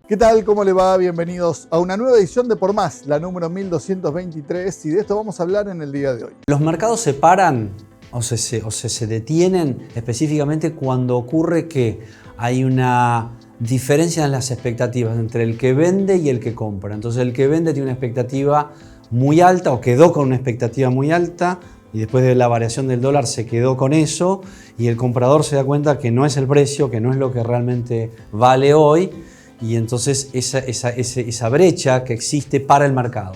¿Qué tal? ¿Cómo le va? Bienvenidos a una nueva edición de Por Más, la número 1223, y de esto vamos a hablar en el día de hoy. Los mercados se paran o se detienen específicamente cuando ocurre que hay una diferencia en las expectativas entre el que vende y el que compra. Entonces el que vende tiene una expectativa muy alta o quedó con una expectativa muy alta y después de la variación del dólar se quedó con eso y el comprador se da cuenta que no es el precio, que no es lo que realmente vale hoy. Y entonces esa brecha que existe para el mercado.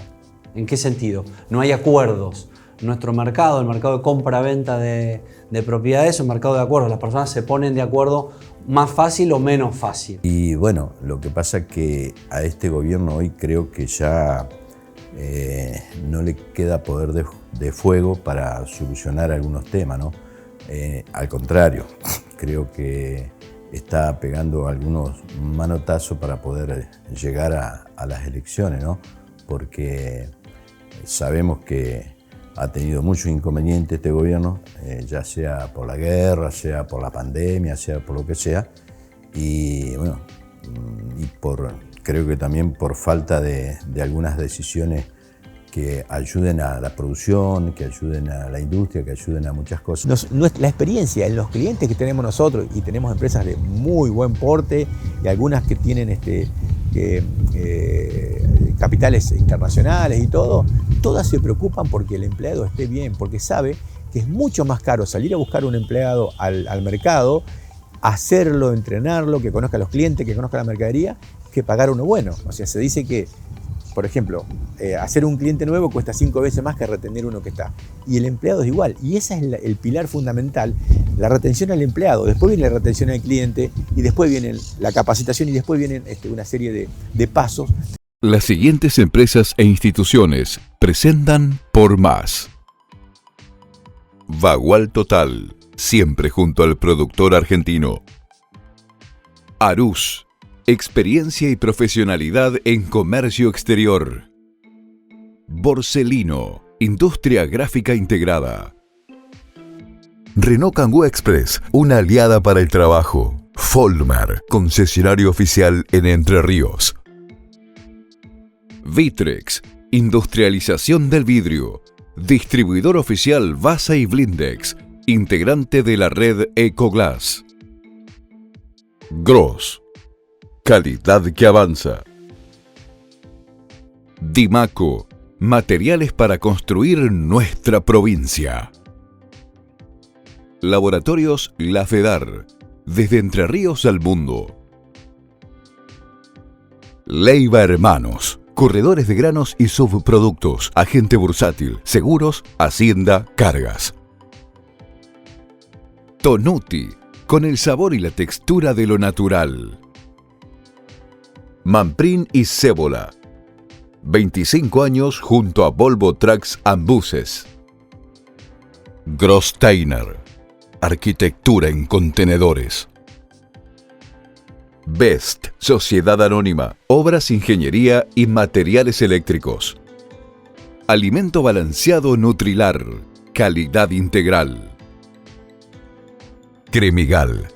¿En qué sentido? No hay acuerdos. Nuestro mercado, el mercado de compra-venta de propiedades, es un mercado de acuerdos. Las personas se ponen de acuerdo más fácil o menos fácil. Y bueno, lo que pasa es que a este gobierno hoy creo que ya no le queda poder de fuego para solucionar algunos temas, ¿no? Al contrario, creo que está pegando algunos manotazos para poder llegar a las elecciones, ¿no? Porque sabemos que ha tenido muchos inconvenientes este gobierno, ya sea por la guerra, sea por la pandemia, sea por lo que sea, y bueno, creo que también por falta de algunas decisiones que ayuden a la producción, que ayuden a la industria, que ayuden a muchas cosas. La experiencia en los clientes que tenemos nosotros, y tenemos empresas de muy buen porte y algunas que tienen capitales internacionales y todo, todas se preocupan porque el empleado esté bien, porque sabe que es mucho más caro salir a buscar un empleado al mercado, hacerlo, entrenarlo, que conozca a los clientes, que conozca la mercadería, que pagar uno bueno. O sea, se dice que, por ejemplo, hacer un cliente nuevo cuesta 5 veces más que retener uno que está. Y el empleado es igual. Y ese es el pilar fundamental, la retención al empleado. Después viene la retención al cliente y después viene la capacitación y después vienen una serie de pasos. Las siguientes empresas e instituciones presentan Por Más. Bagual Total, siempre junto al productor argentino. Arús, experiencia y profesionalidad en comercio exterior. Borselino, industria gráfica integrada. Renault Kangoo Express, una aliada para el trabajo. Folmar, concesionario oficial en Entre Ríos. Vitrex, industrialización del vidrio. Distribuidor oficial Basa y Blindex, integrante de la red Ecoglass. Gross, calidad que avanza. Dimaco, materiales para construir nuestra provincia. Laboratorios La Fedar, desde Entre Ríos al mundo. Leiva Hermanos, corredores de granos y subproductos, agente bursátil, seguros, hacienda, cargas. Tonuti, con el sabor y la textura de lo natural. Manprin y Cébola, 25 años junto a Volvo Trucks and Buses. Grossteiner, arquitectura en contenedores. Best, Sociedad Anónima, obras, ingeniería y materiales eléctricos. Alimento balanceado Nutrilar, calidad integral. Cremigal,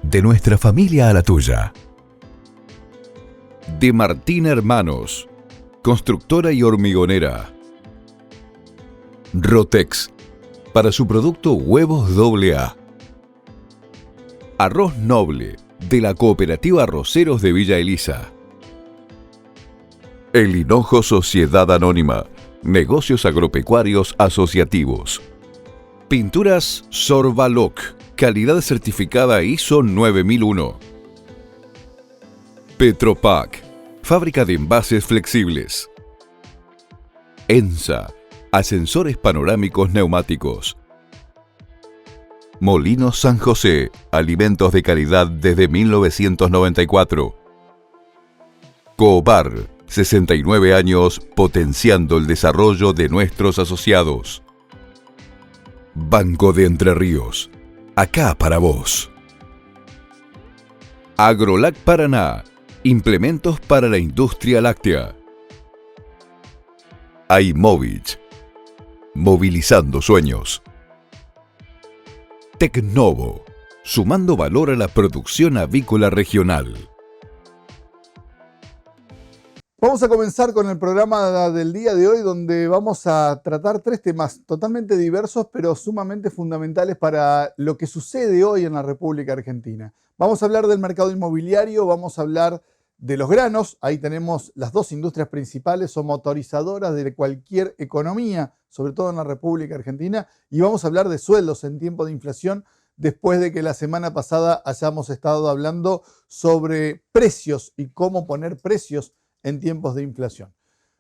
de nuestra familia a la tuya. De Martín Hermanos, constructora y hormigonera. Rotex, para su producto huevos AA. Arroz Noble, de la Cooperativa Arroceros de Villa Elisa. El Hinojo Sociedad Anónima, negocios agropecuarios asociativos. Pinturas Sorbaloc, calidad certificada ISO 9001. Petropac, fábrica de envases flexibles. ENSA, ascensores panorámicos neumáticos. Molinos San José, alimentos de calidad desde 1994. Cobar, 69 años potenciando el desarrollo de nuestros asociados. Banco de Entre Ríos, acá para vos. Agrolac Paraná, implementos para la industria láctea. iMovich, movilizando sueños. Tecnovo, sumando valor a la producción avícola regional. Vamos a comenzar con el programa del día de hoy, donde vamos a tratar 3 temas totalmente diversos, pero sumamente fundamentales para lo que sucede hoy en la República Argentina. Vamos a hablar del mercado inmobiliario, vamos a hablar de los granos. Ahí tenemos las 2 industrias principales o motorizadoras de cualquier economía, sobre todo en la República Argentina, y vamos a hablar de sueldos en tiempo de inflación, después de que la semana pasada hayamos estado hablando sobre precios y cómo poner precios en tiempos de inflación.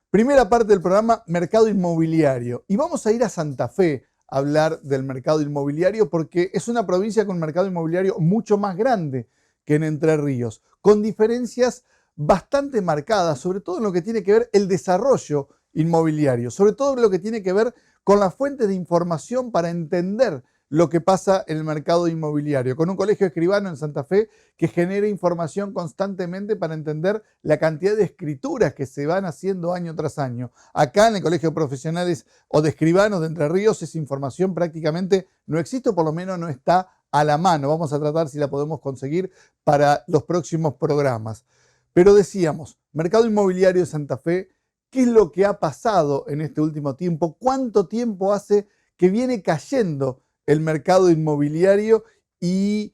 Primera parte del programa, mercado inmobiliario. Y vamos a ir a Santa Fe a hablar del mercado inmobiliario porque es una provincia con un mercado inmobiliario mucho más grande que en Entre Ríos, con diferencias bastante marcadas, sobre todo en lo que tiene que ver el desarrollo inmobiliario, sobre todo en lo que tiene que ver con las fuentes de información para entender lo que pasa en el mercado inmobiliario, con un colegio escribano en Santa Fe que genera información constantemente para entender la cantidad de escrituras que se van haciendo año tras año. Acá en el Colegio de Profesionales o de Escribanos de Entre Ríos esa información prácticamente no existe, o por lo menos no está a la mano. Vamos a tratar si la podemos conseguir para los próximos programas. Pero decíamos, mercado inmobiliario de Santa Fe, ¿qué es lo que ha pasado en este último tiempo? ¿Cuánto tiempo hace que viene cayendo el mercado inmobiliario? Y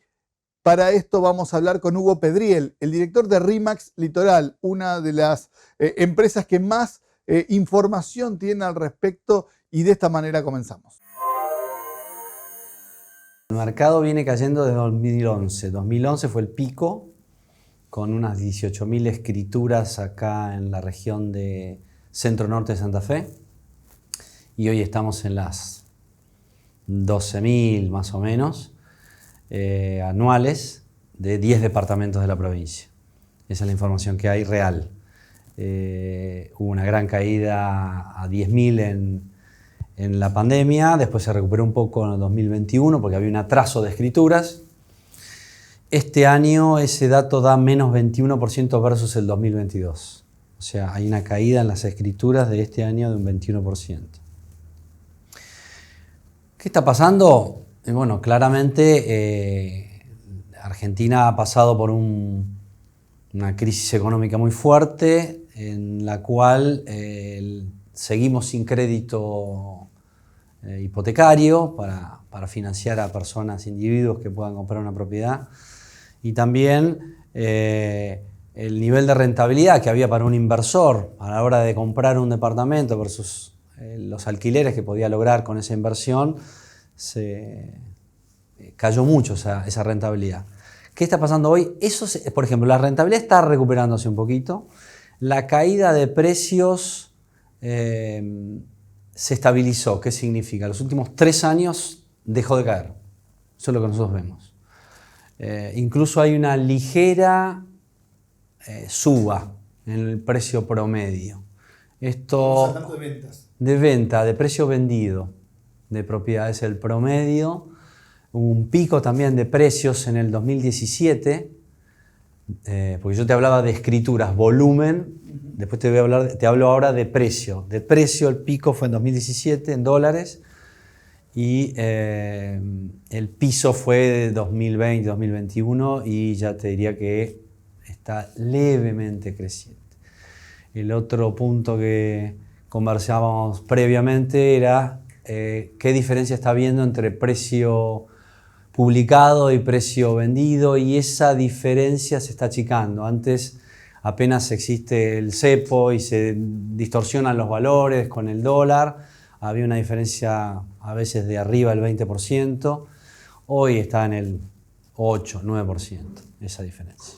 para esto vamos a hablar con Hugo Pedriel, el director de RE/MAX Litoral, una de las empresas que más información tiene al respecto, y de esta manera comenzamos. El mercado viene cayendo desde 2011. 2011 fue el pico, con unas 18.000 escrituras acá en la región de centro-norte de Santa Fe. Y hoy estamos en las 12.000 más o menos anuales de 10 departamentos de la provincia. Esa es la información que hay real. Hubo una gran caída a 10.000 en la pandemia, después se recuperó un poco en el 2021 porque había un atraso de escrituras. Este año ese dato da menos 21% versus el 2022. O sea, hay una caída en las escrituras de este año de un 21%. ¿Qué está pasando? Bueno, claramente Argentina ha pasado por una crisis económica muy fuerte en la cual seguimos sin crédito hipotecario para financiar a personas, individuos que puedan comprar una propiedad. Y también el nivel de rentabilidad que había para un inversor a la hora de comprar un departamento versus los alquileres que podía lograr con esa inversión, se cayó mucho esa rentabilidad. ¿Qué está pasando hoy? Por ejemplo, la rentabilidad está recuperándose un poquito. La caída de precios se estabilizó. ¿Qué significa? Los últimos 3 años dejó de caer. Eso es lo que nosotros vemos. Incluso hay una ligera suba en el precio promedio. Esto, Estamos hablando de ventas. De venta, de precio vendido de propiedades, el promedio. Hubo un pico también de precios en el 2017, porque yo te hablaba de escrituras, volumen, después te hablo ahora de precio. De precio el pico fue en 2017 en dólares y el piso fue de 2020, 2021 y ya te diría que está levemente creciente. El otro punto que conversábamos previamente era qué diferencia está habiendo entre precio publicado y precio vendido, y esa diferencia se está achicando. Antes apenas existe el cepo y se distorsionan los valores con el dólar, había una diferencia a veces de arriba del 20%, hoy está en el 8, 9% esa diferencia.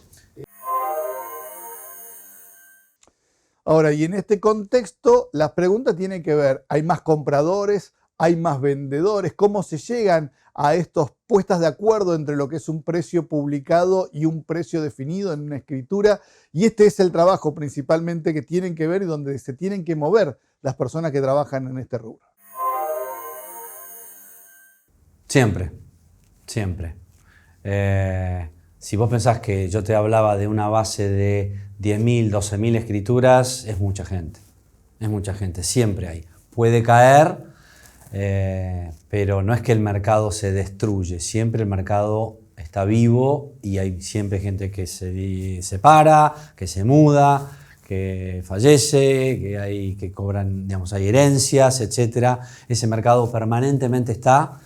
Ahora, y en este contexto, las preguntas tienen que ver, ¿hay más compradores? ¿Hay más vendedores? ¿Cómo se llegan a estas puestas de acuerdo entre lo que es un precio publicado y un precio definido en una escritura? Y este es el trabajo principalmente que tienen que ver y donde se tienen que mover las personas que trabajan en este rubro. Siempre, siempre. Si vos pensás que yo te hablaba de una base de 10.000, 12.000 escrituras, es mucha gente, siempre hay. Puede caer, pero no es que el mercado se destruye, siempre el mercado está vivo y hay siempre gente que se separa, que se muda, que fallece, que cobran, digamos, hay herencias, etc. Ese mercado permanentemente está.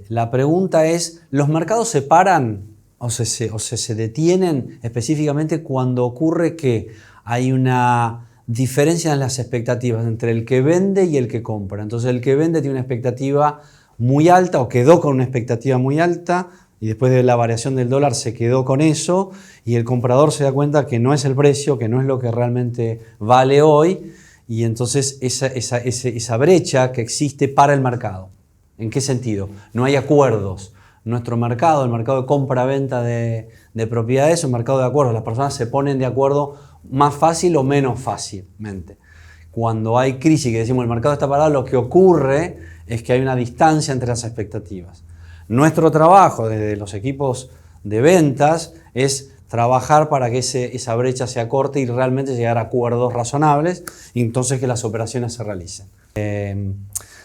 La pregunta es, ¿los mercados se paran o se detienen específicamente cuando ocurre que hay una diferencia en las expectativas entre el que vende y el que compra? Entonces el que vende tiene una expectativa muy alta o quedó con una expectativa muy alta y después de la variación del dólar se quedó con eso y el comprador se da cuenta que no es el precio, que no es lo que realmente vale hoy, y entonces esa brecha que existe para el mercado. ¿En qué sentido? No hay acuerdos. Nuestro mercado, el mercado de compra-venta de propiedades, es un mercado de acuerdos. Las personas se ponen de acuerdo más fácil o menos fácilmente. Cuando hay crisis, que decimos el mercado está parado, lo que ocurre es que hay una distancia entre las expectativas. Nuestro trabajo desde los equipos de ventas es trabajar para que esa brecha se acorte y realmente llegar a acuerdos razonables y entonces que las operaciones se realicen.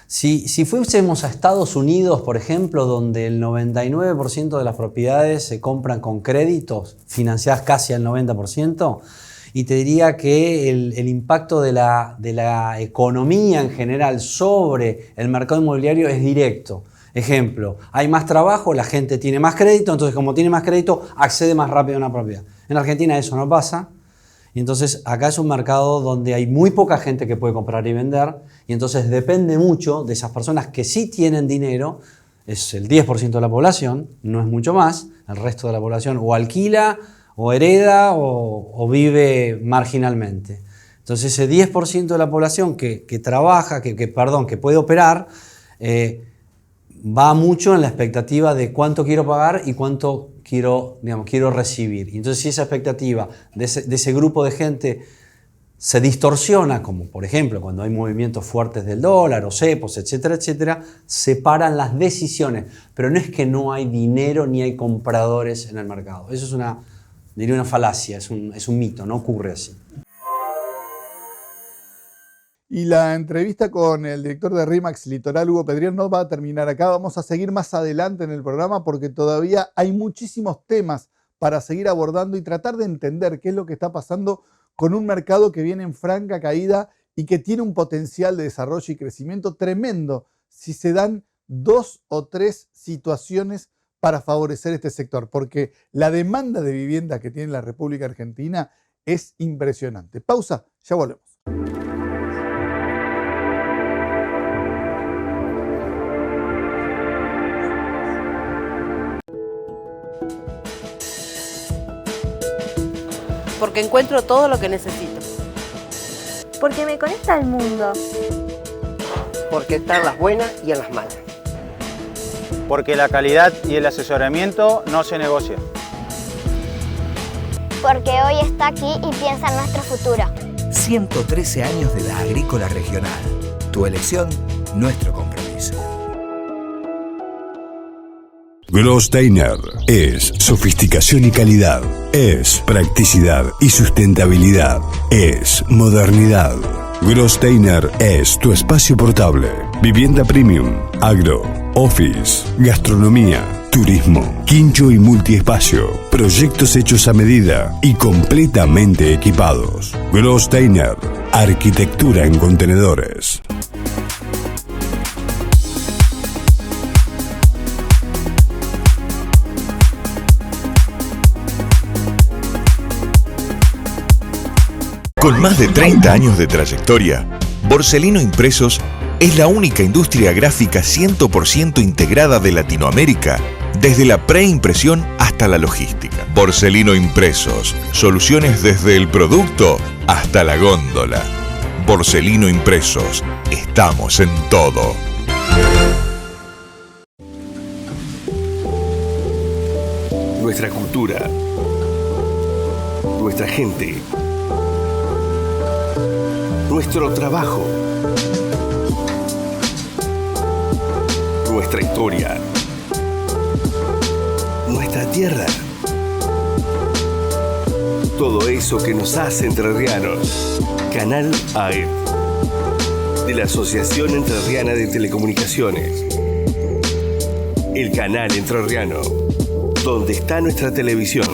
Si fuésemos a Estados Unidos, por ejemplo, donde el 99% de las propiedades se compran con créditos, financiadas casi al 90%, y te diría que el impacto de la economía en general sobre el mercado inmobiliario es directo. Ejemplo, hay más trabajo, la gente tiene más crédito, entonces como tiene más crédito, accede más rápido a una propiedad. En Argentina eso no pasa. Y entonces acá es un mercado donde hay muy poca gente que puede comprar y vender, y entonces depende mucho de esas personas que sí tienen dinero. Es el 10% de la población, no es mucho más. El resto de la población o alquila, o hereda, o vive marginalmente. Entonces ese 10% de la población que trabaja, que puede operar, va mucho en la expectativa de cuánto quiero pagar y cuánto quiero recibir. Y entonces si esa expectativa de ese grupo de gente se distorsiona, como por ejemplo cuando hay movimientos fuertes del dólar o cepos, etcétera, etcétera, se paran las decisiones. Pero no es que no hay dinero ni hay compradores en el mercado. Eso es una falacia, es un mito, no ocurre así. Y la entrevista con el director de RE/MAX Litoral, Hugo Pedrier, no va a terminar acá. Vamos a seguir más adelante en el programa porque todavía hay muchísimos temas para seguir abordando y tratar de entender qué es lo que está pasando con un mercado que viene en franca caída y que tiene un potencial de desarrollo y crecimiento tremendo si se dan 2 o 3 situaciones para favorecer este sector, porque la demanda de vivienda que tiene la República Argentina es impresionante. Pausa, ya volvemos. Porque encuentro todo lo que necesito. Porque me conecta al mundo. Porque está en las buenas y en las malas. Porque la calidad y el asesoramiento no se negocia. Porque hoy está aquí y piensa en nuestro futuro. 113 años de la Agrícola Regional. Tu elección, nuestro compromiso. Großteiner es sofisticación y calidad, es practicidad y sustentabilidad, es modernidad. Großteiner es tu espacio portable, vivienda premium, agro, office, gastronomía, turismo, quincho y multiespacio, proyectos hechos a medida y completamente equipados. Großteiner, arquitectura en contenedores. Con más de 30 años de trayectoria, Borsellino Impresos es la única industria gráfica 100% integrada de Latinoamérica, desde la preimpresión hasta la logística. Borsellino Impresos, soluciones desde el producto hasta la góndola. Borsellino Impresos, estamos en todo. Nuestra cultura, nuestra gente, nuestro trabajo, nuestra historia, nuestra tierra, todo eso que nos hace entrerrianos. Canal AED, de la Asociación Entrerriana de Telecomunicaciones. El canal entrerriano, donde está nuestra televisión.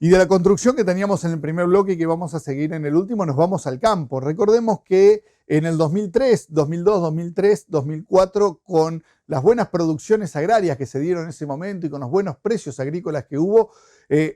Y de la construcción que teníamos en el primer bloque y que vamos a seguir en el último, nos vamos al campo. Recordemos que en el 2003, 2002, 2003, 2004, con las buenas producciones agrarias que se dieron en ese momento y con los buenos precios agrícolas que hubo,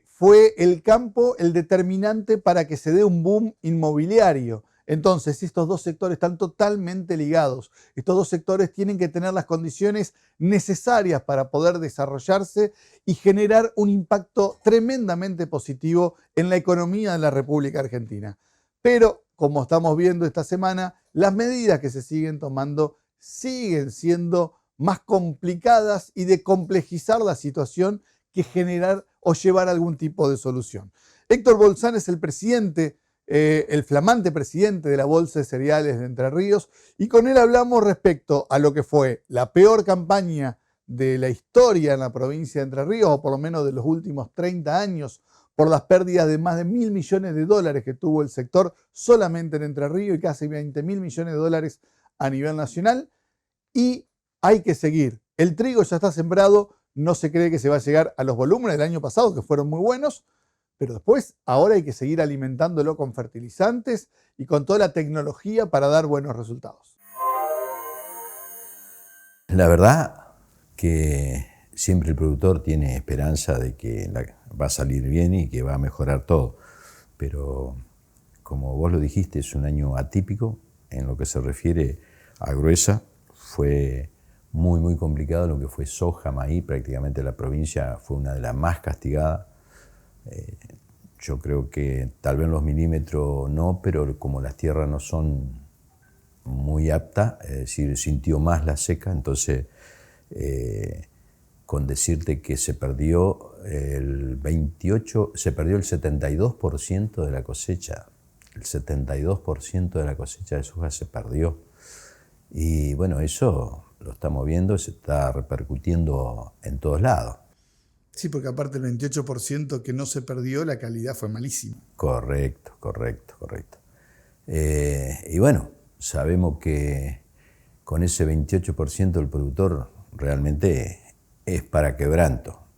fue el campo el determinante para que se dé un boom inmobiliario. Entonces, estos dos sectores están totalmente ligados. Estos dos sectores tienen que tener las condiciones necesarias para poder desarrollarse y generar un impacto tremendamente positivo en la economía de la República Argentina. Pero, como estamos viendo esta semana, las medidas que se siguen tomando siguen siendo más complicadas y de complejizar la situación que generar o llevar algún tipo de solución. Héctor Bolzán es el presidente, el flamante presidente de la Bolsa de Cereales de Entre Ríos, y con él hablamos respecto a lo que fue la peor campaña de la historia en la provincia de Entre Ríos, o por lo menos de los últimos 30 años, por las pérdidas de más de $1.000 millones que tuvo el sector solamente en Entre Ríos y casi $20.000 millones a nivel nacional. Y hay que seguir. El trigo ya está sembrado, no se cree que se va a llegar a los volúmenes del año pasado, que fueron muy buenos, pero después ahora hay que seguir alimentándolo con fertilizantes y con toda la tecnología para dar buenos resultados. La verdad que siempre el productor tiene esperanza de que va a salir bien y que va a mejorar todo, pero como vos lo dijiste, es un año atípico en lo que se refiere a gruesa. Fue muy complicado lo que fue soja, maíz, prácticamente la provincia fue una de las más castigadas. Yo creo que tal vez los milímetros no, pero como las tierras no son muy aptas, es decir, sintió más la seca, entonces con decirte que se perdió el 72% de la cosecha, el 72% de la cosecha de soja se perdió. Y bueno, eso lo estamos viendo, se está repercutiendo en todos lados. Sí, porque aparte el 28% que no se perdió, la calidad fue malísima. Correcto. Y bueno, sabemos que con ese 28% el productor realmente es para quebranto.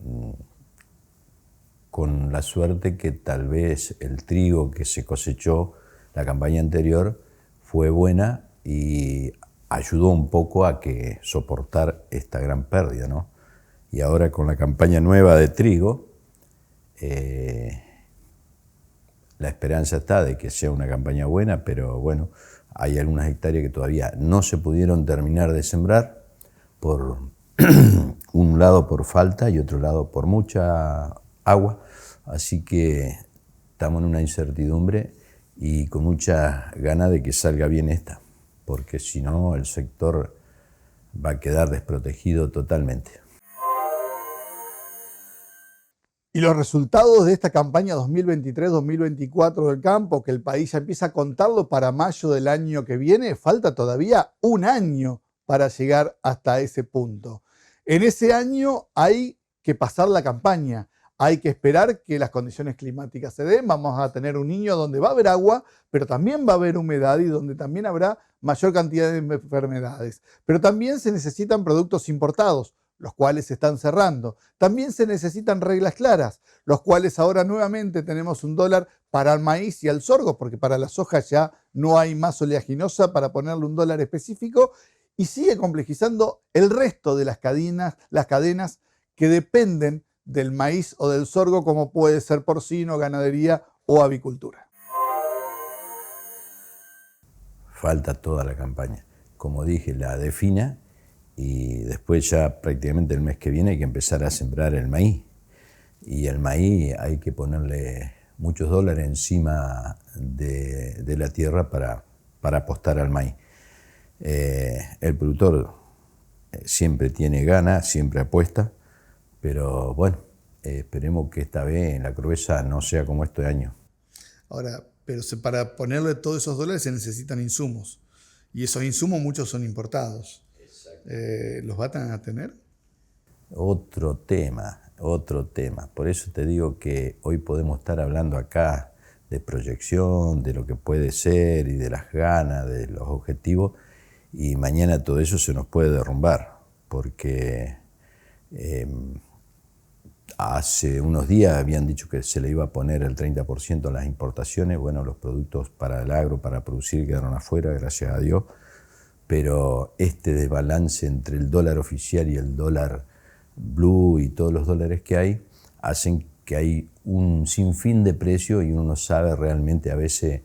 Con la suerte que tal vez el trigo que se cosechó la campaña anterior fue buena y ayudó un poco a que soportar esta gran pérdida, ¿no? Y ahora con la campaña nueva de trigo, la esperanza está de que sea una campaña buena, pero bueno, hay algunas hectáreas que todavía no se pudieron terminar de sembrar, por un lado por falta y otro lado por mucha agua, así que estamos en una incertidumbre y con mucha ganas de que salga bien esta, porque si no el sector va a quedar desprotegido totalmente. Y los resultados de esta campaña 2023-2024 del campo, que el país ya empieza a contarlo para mayo del año que viene, falta todavía un año para llegar hasta ese punto. En ese año hay que pasar la campaña, hay que esperar que las condiciones climáticas se den, vamos a tener un niño donde va a haber agua, pero también va a haber humedad y donde también habrá mayor cantidad de enfermedades. Pero también se necesitan productos importados, los cuales se están cerrando. También se necesitan reglas claras, los cuales ahora nuevamente tenemos $1 para el maíz y el sorgo, porque para la soja ya no hay más oleaginosa para ponerle $1 específico, y sigue complejizando el resto de las cadenas que dependen del maíz o del sorgo, como puede ser porcino, ganadería o avicultura. Falta toda la campaña. Como dije, la defina. Y después ya prácticamente el mes que viene hay que empezar a sembrar el maíz. Y el maíz hay que ponerle muchos dólares encima de la tierra para apostar al maíz. El productor siempre tiene ganas, siempre apuesta, pero bueno, esperemos que esta vez la gruesa no sea como este año. Ahora, pero para ponerle todos esos dólares se necesitan insumos. Y esos insumos muchos son importados. ¿Los van a tener? Otro tema. Por eso te digo que hoy podemos estar hablando acá de proyección, de lo que puede ser y de las ganas, de los objetivos, y mañana todo eso se nos puede derrumbar, porque Hace unos días habían dicho que se le iba a poner el 30% en las importaciones. Bueno, los productos para el agro, para producir, quedaron afuera, gracias a Dios. Pero este desbalance entre el dólar oficial y el dólar blue y todos los dólares que hay, hacen que hay un sinfín de precios y uno no sabe realmente a veces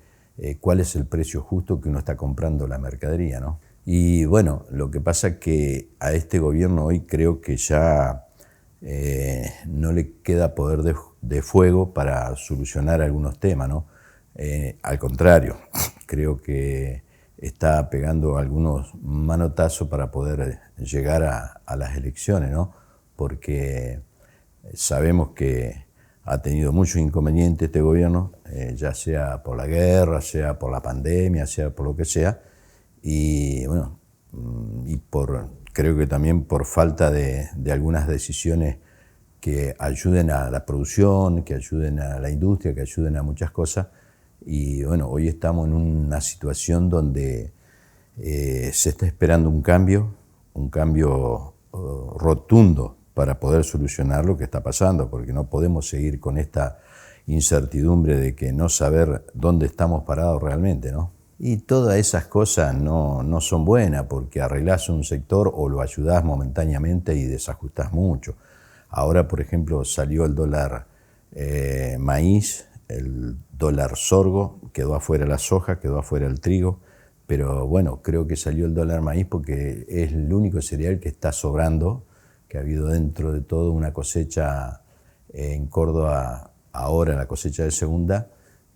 cuál es el precio justo que uno está comprando la mercadería, ¿no? Y bueno, lo que pasa es que a este gobierno hoy creo que ya no le queda poder de fuego para solucionar algunos temas, ¿no? Al contrario, creo que está pegando algunos manotazos para poder llegar a las elecciones, ¿no? Porque sabemos que ha tenido muchos inconvenientes este gobierno, ya sea por la guerra, sea por la pandemia, sea por lo que sea, y bueno, creo que también por falta de algunas decisiones que ayuden a la producción, que ayuden a la industria, que ayuden a muchas cosas. Y bueno, hoy estamos en una situación donde se está esperando un cambio rotundo para poder solucionar lo que está pasando, porque no podemos seguir con esta incertidumbre de que no saber dónde estamos parados realmente, ¿no? Y todas esas cosas no son buenas, porque arreglás un sector o lo ayudás momentáneamente y desajustás mucho. Ahora, por ejemplo, salió el dólar maíz, el dólar sorgo, quedó afuera la soja, quedó afuera el trigo, pero bueno, creo que salió el dólar maíz porque es el único cereal que está sobrando, que ha habido dentro de todo una cosecha en Córdoba, ahora la cosecha de segunda,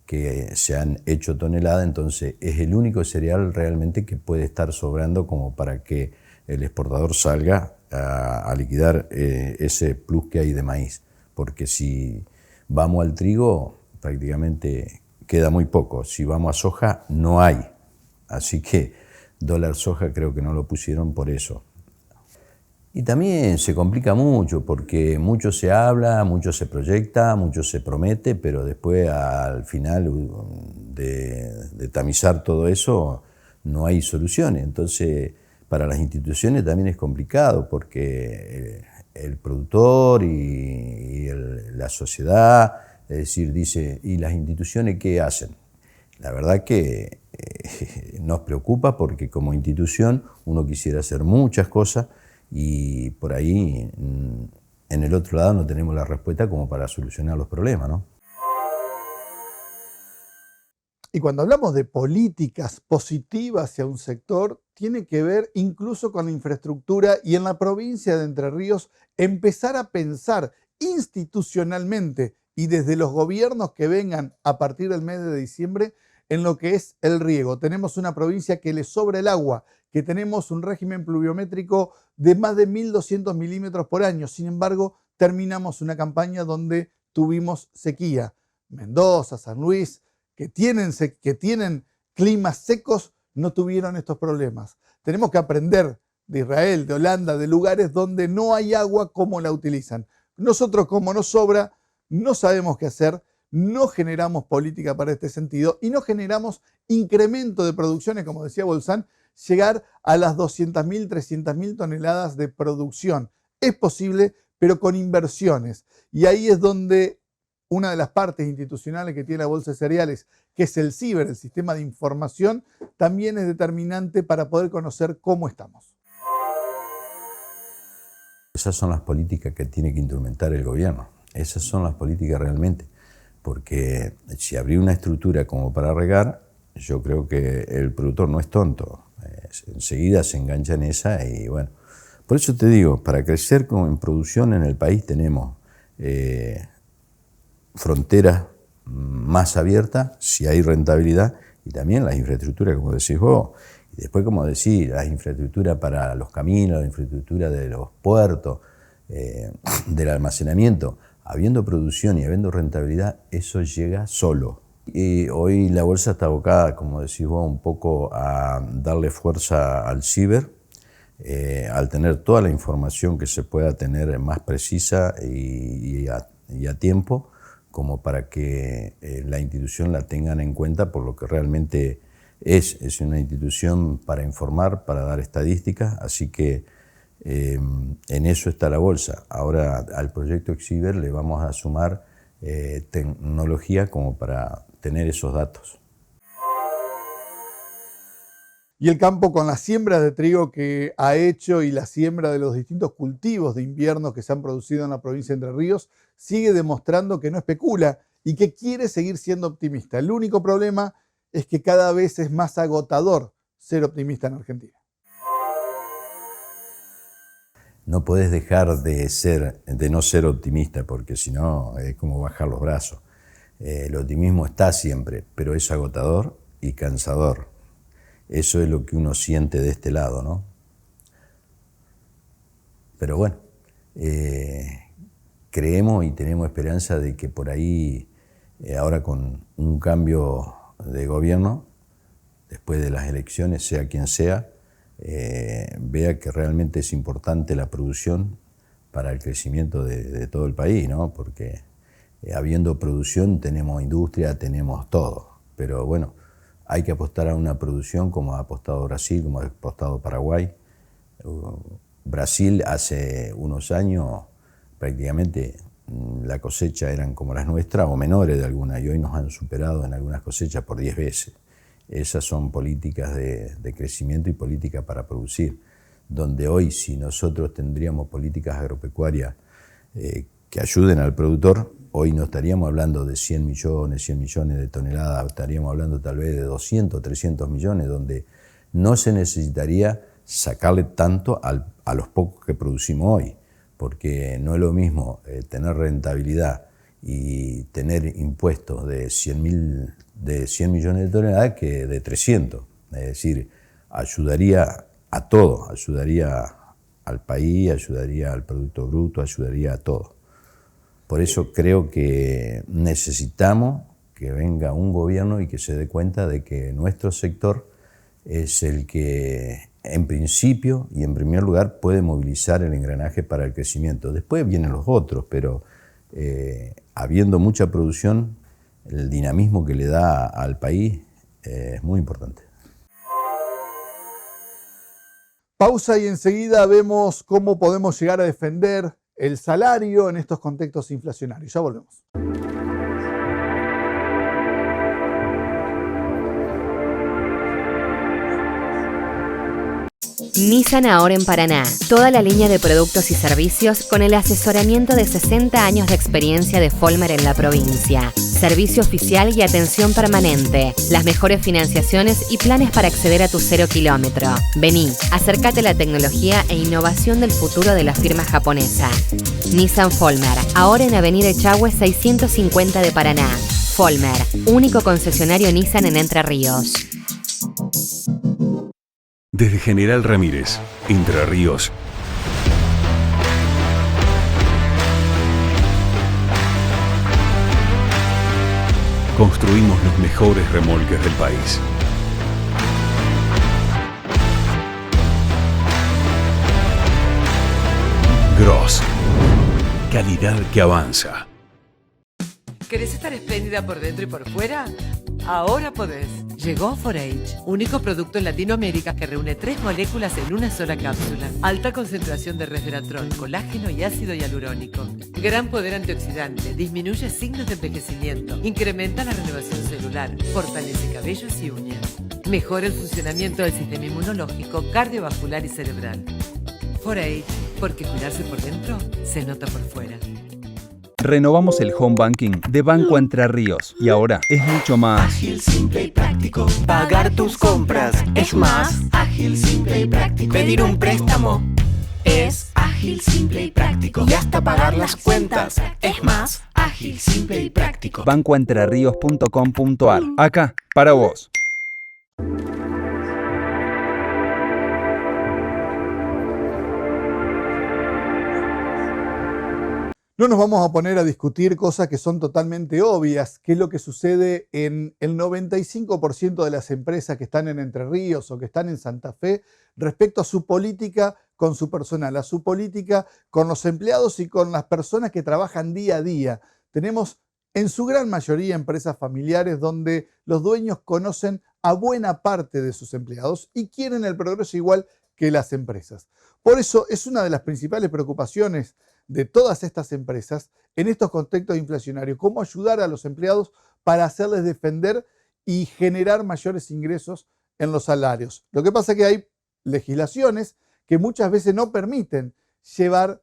que se han hecho toneladas, entonces es el único cereal realmente que puede estar sobrando como para que el exportador salga a liquidar ese plus que hay de maíz, porque si vamos al trigo prácticamente queda muy poco, si vamos a soja no hay, así que dólar soja creo que no lo pusieron por eso. Y también se complica mucho porque mucho se habla, mucho se proyecta, mucho se promete, pero después al final de tamizar todo eso no hay soluciones. Entonces para las instituciones también es complicado porque el productor y la sociedad, es decir, dice, ¿y las instituciones qué hacen? La verdad que nos preocupa porque como institución uno quisiera hacer muchas cosas, y por ahí, en el otro lado, no tenemos la respuesta como para solucionar los problemas, ¿no? Y cuando hablamos de políticas positivas hacia un sector, tiene que ver incluso con la infraestructura y en la provincia de Entre Ríos empezar a pensar institucionalmente y desde los gobiernos que vengan a partir del mes de diciembre en lo que es el riego. Tenemos una provincia que le sobra el agua, que tenemos un régimen pluviométrico de más de 1.200 milímetros por año. Sin embargo, terminamos una campaña donde tuvimos sequía. Mendoza, San Luis, que tienen climas secos, no tuvieron estos problemas. Tenemos que aprender de Israel, de Holanda, de lugares donde no hay agua, cómo la utilizan. Nosotros, como nos sobra, no sabemos qué hacer, no generamos política para este sentido y no generamos incremento de producciones, como decía Bolzán, llegar a las 200.000, 300.000 toneladas de producción. Es posible, pero con inversiones. Y ahí es donde una de las partes institucionales que tiene la Bolsa de Cereales, que es el CIBER, el Sistema de Información, también es determinante para poder conocer cómo estamos. Esas son las políticas que tiene que instrumentar el gobierno. Esas son las políticas realmente. Porque si abrí una estructura como para regar, yo creo que el productor no es tonto. Enseguida se engancha en esa y bueno. Por eso te digo, para crecer en producción en el país tenemos fronteras más abiertas, si hay rentabilidad, y también las infraestructuras, como decís vos. Y después, como decís, las infraestructuras para los caminos, la infraestructura de los puertos, del almacenamiento. Habiendo producción y habiendo rentabilidad, eso llega solo. Y hoy la bolsa está abocada, como decís vos, un poco a darle fuerza al ciber, al tener toda la información que se pueda tener más precisa y a tiempo, como para que la institución la tengan en cuenta por lo que realmente es una institución para informar, para dar estadísticas, así que En eso está la bolsa. Ahora al proyecto Exhiber le vamos a sumar tecnología como para tener esos datos. Y el campo, con la siembra de trigo que ha hecho y la siembra de los distintos cultivos de invierno que se han producido en la provincia de Entre Ríos, sigue demostrando que no especula y que quiere seguir siendo optimista. El único problema es que cada vez es más agotador ser optimista en Argentina. No podés dejar de no ser optimista, porque si no es como bajar los brazos. El optimismo está siempre, pero es agotador y cansador. Eso es lo que uno siente de este lado, ¿no? Pero bueno, creemos y tenemos esperanza de que por ahí, ahora con un cambio de gobierno, después de las elecciones, sea quien sea, vea que realmente es importante la producción para el crecimiento de todo el país, ¿no? Porque habiendo producción tenemos industria, tenemos todo. Pero bueno, hay que apostar a una producción como ha apostado Brasil, como ha apostado Paraguay. Brasil hace unos años prácticamente la cosecha eran como las nuestras o menores de algunas, y hoy nos han superado en algunas cosechas por 10 veces. Esas son políticas de crecimiento y política para producir, donde hoy si nosotros tendríamos políticas agropecuarias que ayuden al productor, hoy no estaríamos hablando de 100 millones de toneladas, estaríamos hablando tal vez de 200, 300 millones, donde no se necesitaría sacarle tanto a los pocos que producimos hoy, porque no es lo mismo tener rentabilidad y tener impuestos de 100 millones de toneladas que de 300. Es decir, ayudaría a todo, ayudaría al país, ayudaría al Producto Bruto, ayudaría a todo. Por eso creo que necesitamos que venga un gobierno y que se dé cuenta de que nuestro sector es el que en principio y en primer lugar puede movilizar el engranaje para el crecimiento. Después vienen los otros, pero habiendo mucha producción, el dinamismo que le da al país es muy importante. Pausa y enseguida vemos cómo podemos llegar a defender el salario en estos contextos inflacionarios. Ya volvemos. Nissan ahora en Paraná. Toda la línea de productos y servicios con el asesoramiento de 60 años de experiencia de Folmer en la provincia. Servicio oficial y atención permanente. Las mejores financiaciones y planes para acceder a tu 0 kilómetro. Vení, acércate a la tecnología e innovación del futuro de la firma japonesa. Nissan Folmer, ahora en Avenida Echagüe 650 de Paraná. Folmer, único concesionario Nissan en Entre Ríos. Desde General Ramírez, Entre Ríos. Construimos los mejores remolques del país. Gross. Calidad que avanza. ¿Querés estar espléndida por dentro y por fuera? Ahora podés. Llegó 4H, único producto en Latinoamérica que reúne 3 moléculas en una sola cápsula. Alta concentración de resveratrol, colágeno y ácido hialurónico. Gran poder antioxidante, disminuye signos de envejecimiento, incrementa la renovación celular, fortalece cabellos y uñas. Mejora el funcionamiento del sistema inmunológico, cardiovascular y cerebral. 4H, porque cuidarse por dentro se nota por fuera. Renovamos el home banking de Banco Entre Ríos y ahora es mucho más ágil, simple y práctico. Pagar tus compras es más ágil, simple y práctico. Pedir un préstamo es ágil, simple y práctico. Y hasta pagar las cuentas es más ágil, simple y práctico. bancoentrerrios.com.ar. Acá, para vos. No nos vamos a poner a discutir cosas que son totalmente obvias, que es lo que sucede en el 95% de las empresas que están en Entre Ríos o que están en Santa Fe respecto a su política con su personal, a su política con los empleados y con las personas que trabajan día a día. Tenemos en su gran mayoría empresas familiares donde los dueños conocen a buena parte de sus empleados y quieren el progreso igual que las empresas. Por eso es una de las principales preocupaciones de todas estas empresas en estos contextos inflacionarios, cómo ayudar a los empleados para hacerles defender y generar mayores ingresos en los salarios. Lo que pasa es que hay legislaciones que muchas veces no permiten llevar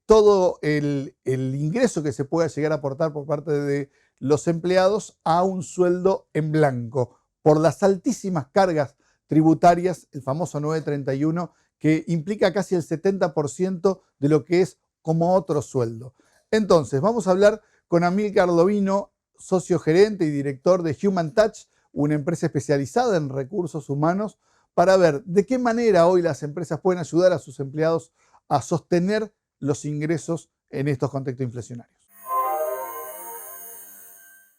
todo el ingreso que se pueda llegar a aportar por parte de los empleados a un sueldo en blanco, por las altísimas cargas tributarias, el famoso 931, que implica casi el 70% de lo que es como otro sueldo. Entonces, vamos a hablar con Amílcar Lovino, socio gerente y director de Human Touch, una empresa especializada en recursos humanos, para ver de qué manera hoy las empresas pueden ayudar a sus empleados a sostener los ingresos en estos contextos inflacionarios.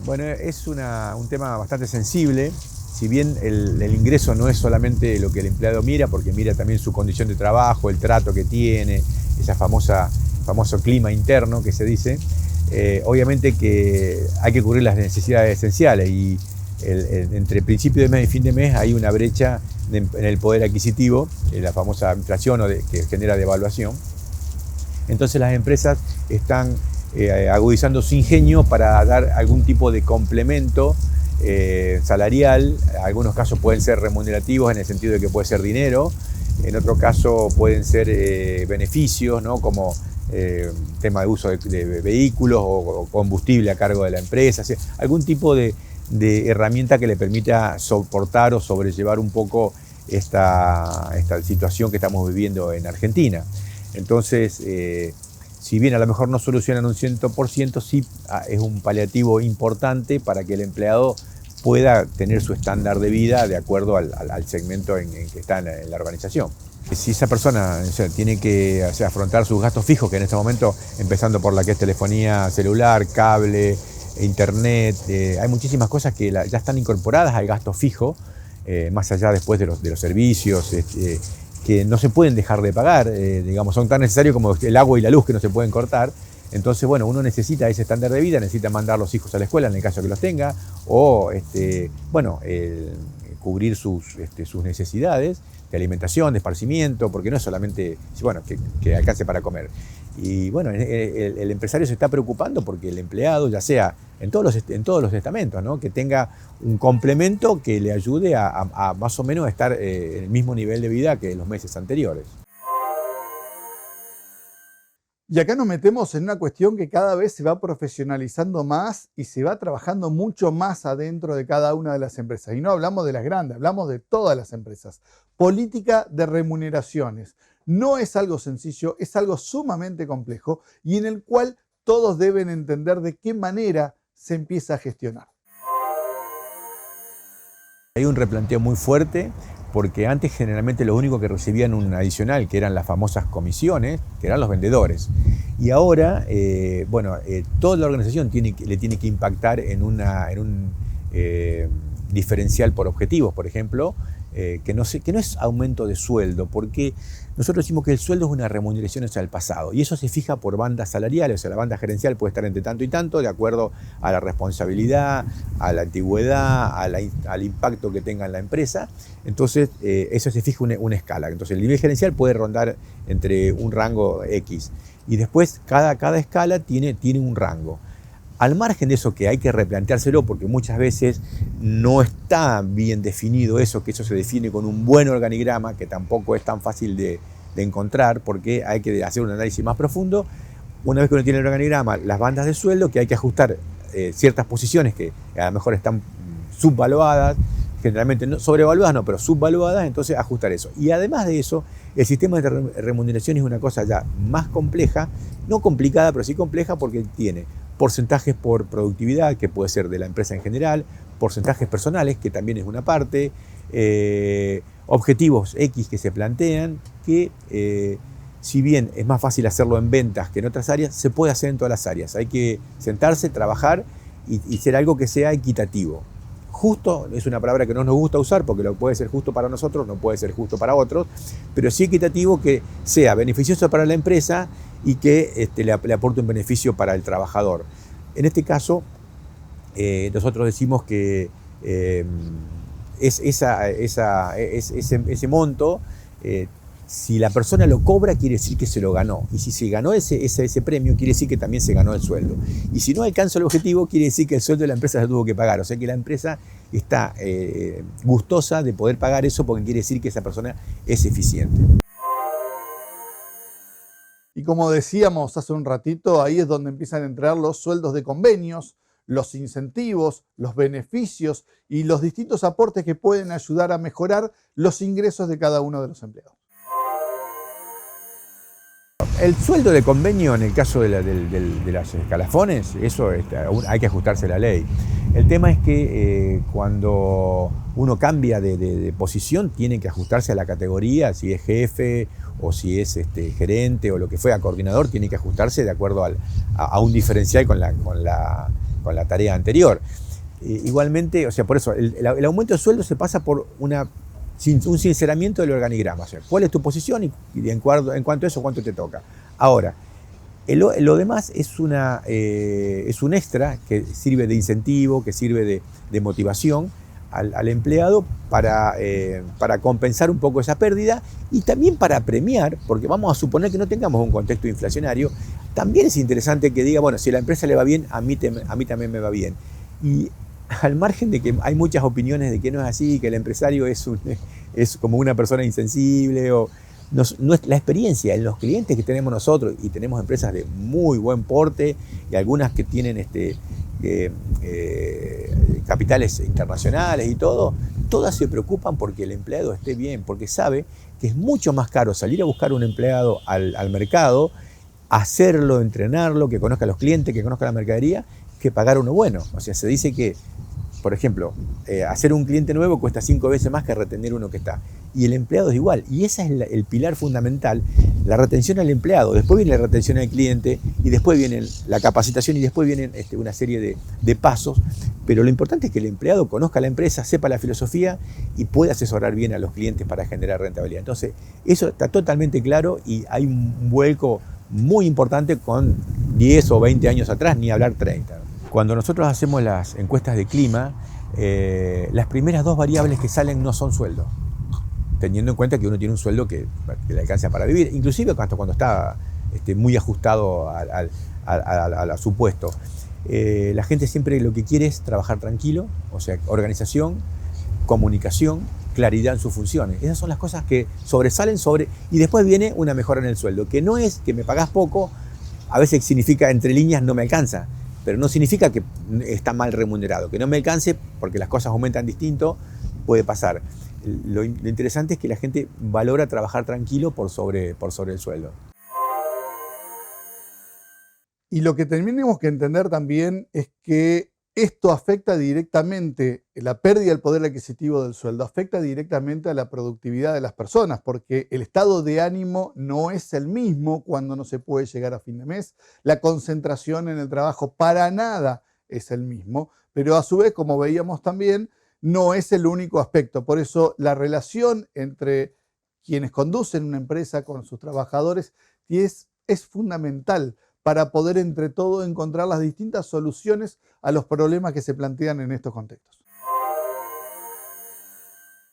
Bueno, es un tema bastante sensible. Si bien el ingreso no es solamente lo que el empleado mira, porque mira también su condición de trabajo, el trato que tiene, ese famoso clima interno que se dice, obviamente que hay que cubrir las necesidades esenciales y entre principio de mes y fin de mes hay una brecha en el poder adquisitivo, la famosa inflación que genera devaluación. Entonces las empresas están agudizando su ingenio para dar algún tipo de complemento salarial. En algunos casos pueden ser remunerativos en el sentido de que puede ser dinero, en otro caso pueden ser beneficios, ¿no? Como tema de uso de vehículos o combustible a cargo de la empresa, o sea, algún tipo de herramienta que le permita soportar o sobrellevar un poco esta situación que estamos viviendo en Argentina. Entonces, si bien a lo mejor no solucionan un 100%, sí es un paliativo importante para que el empleado pueda tener su estándar de vida de acuerdo al segmento en que está en la organización. Si esa persona tiene que afrontar sus gastos fijos, que en este momento, empezando por la que es telefonía celular, cable, internet, hay muchísimas cosas que ya están incorporadas al gasto fijo, más allá después de los servicios, que no se pueden dejar de pagar, digamos, son tan necesarios como el agua y la luz que no se pueden cortar. Entonces, bueno, uno necesita ese estándar de vida, necesita mandar a los hijos a la escuela en el caso que los tenga, o cubrir sus necesidades de alimentación, de esparcimiento, porque no es solamente que alcance para comer. Y bueno, el empresario se está preocupando porque el empleado, ya sea en todos los estamentos, ¿no? Que tenga un complemento que le ayude a más o menos a estar en el mismo nivel de vida que en los meses anteriores. Y acá nos metemos en una cuestión que cada vez se va profesionalizando más y se va trabajando mucho más adentro de cada una de las empresas. Y no hablamos de las grandes, hablamos de todas las empresas. Política de remuneraciones. No es algo sencillo, es algo sumamente complejo y en el cual todos deben entender de qué manera se empieza a gestionar. Hay un replanteo muy fuerte porque antes generalmente lo único que recibían un adicional, que eran las famosas comisiones, que eran los vendedores. Y ahora, toda la organización le tiene que impactar en un diferencial por objetivos, por ejemplo, que no es aumento de sueldo, porque nosotros decimos que el sueldo es una remuneración hacia el pasado y eso se fija por bandas salariales, o sea, la banda gerencial puede estar entre tanto y tanto de acuerdo a la responsabilidad, a la antigüedad, al impacto que tenga en la empresa. Entonces eso se fija una escala. Entonces el nivel gerencial puede rondar entre un rango X y después cada escala tiene un rango. Al margen de eso, que hay que replanteárselo porque muchas veces no está bien definido eso, que eso se define con un buen organigrama, que tampoco es tan fácil de encontrar porque hay que hacer un análisis más profundo. Una vez que uno tiene el organigrama, las bandas de sueldo, que hay que ajustar ciertas posiciones que a lo mejor están subvaluadas, generalmente no sobrevaluadas, no, pero subvaluadas, entonces ajustar eso. Y además de eso, el sistema de remuneración es una cosa ya más compleja, no complicada, pero sí compleja porque tiene porcentajes por productividad, que puede ser de la empresa en general, porcentajes personales, que también es una parte, objetivos X que se plantean, que si bien es más fácil hacerlo en ventas que en otras áreas, se puede hacer en todas las áreas. Hay que sentarse, trabajar y ser algo que sea equitativo. Justo es una palabra que no nos gusta usar porque lo puede ser justo para nosotros, no puede ser justo para otros, pero sí equitativo, que sea beneficioso para la empresa y que le aporte un beneficio para el trabajador. En este caso, nosotros decimos que ese monto Si la persona lo cobra, quiere decir que se lo ganó. Y si se ganó ese premio, quiere decir que también se ganó el sueldo. Y si no alcanza el objetivo, quiere decir que el sueldo de la empresa se tuvo que pagar. O sea que la empresa está gustosa de poder pagar eso porque quiere decir que esa persona es eficiente. Y como decíamos hace un ratito, ahí es donde empiezan a entrar los sueldos de convenios, los incentivos, los beneficios y los distintos aportes que pueden ayudar a mejorar los ingresos de cada uno de los empleados. El sueldo de convenio, en el caso de las escalafones, eso hay que ajustarse a la ley. El tema es que cuando uno cambia de posición, tiene que ajustarse a la categoría, si es jefe o si es gerente o lo que fue, a coordinador, tiene que ajustarse de acuerdo a un diferencial con la tarea anterior. Igualmente, o sea, por eso, el aumento de sueldo se pasa por un sinceramiento del organigrama. O sea, ¿cuál es tu posición y en cuanto a eso, cuánto te toca? Ahora, lo demás es un extra que sirve de incentivo, que sirve de motivación al empleado para compensar un poco esa pérdida y también para premiar, porque vamos a suponer que no tengamos un contexto inflacionario, también es interesante que diga, bueno, si a la empresa le va bien, a mí también me va bien. Y al margen de que hay muchas opiniones de que no es así, que el empresario es como una persona insensible, la experiencia en los clientes que tenemos nosotros, y tenemos empresas de muy buen porte y algunas que tienen capitales internacionales y todo, todas se preocupan porque el empleado esté bien, porque sabe que es mucho más caro salir a buscar un empleado al mercado, hacerlo, entrenarlo, que conozca a los clientes, que conozca la mercadería, que pagar uno bueno. O sea, se dice que, por ejemplo, hacer un cliente nuevo cuesta 5 veces más que retener uno que está. Y el empleado es igual. Y ese es el pilar fundamental, la retención al empleado. Después viene la retención al cliente y después viene la capacitación y después vienen una serie de pasos. Pero lo importante es que el empleado conozca la empresa, sepa la filosofía y pueda asesorar bien a los clientes para generar rentabilidad. Entonces, eso está totalmente claro y hay un vuelco muy importante con 10 o 20 años atrás, ni hablar 30. Cuando nosotros hacemos las encuestas de clima, las primeras 2 variables que salen no son sueldo, teniendo en cuenta que uno tiene un sueldo que le alcanza para vivir, inclusive hasta cuando está muy ajustado a su puesto. La gente siempre lo que quiere es trabajar tranquilo, o sea, organización, comunicación, claridad en sus funciones. Esas son las cosas que sobresalen y después viene una mejora en el sueldo, que no es que me pagás poco, a veces significa entre líneas no me alcanza, pero no significa que está mal remunerado, que no me alcance porque las cosas aumentan distinto, puede pasar. Lo interesante es que la gente valora trabajar tranquilo por sobre el sueldo. Y lo que tenemos que entender también es que esto afecta directamente, la pérdida del poder adquisitivo del sueldo, afecta directamente a la productividad de las personas, porque el estado de ánimo no es el mismo cuando no se puede llegar a fin de mes, la concentración en el trabajo para nada es el mismo, pero a su vez, como veíamos también, no es el único aspecto. Por eso la relación entre quienes conducen una empresa con sus trabajadores es fundamental para poder entre todos encontrar las distintas soluciones a los problemas que se plantean en estos contextos.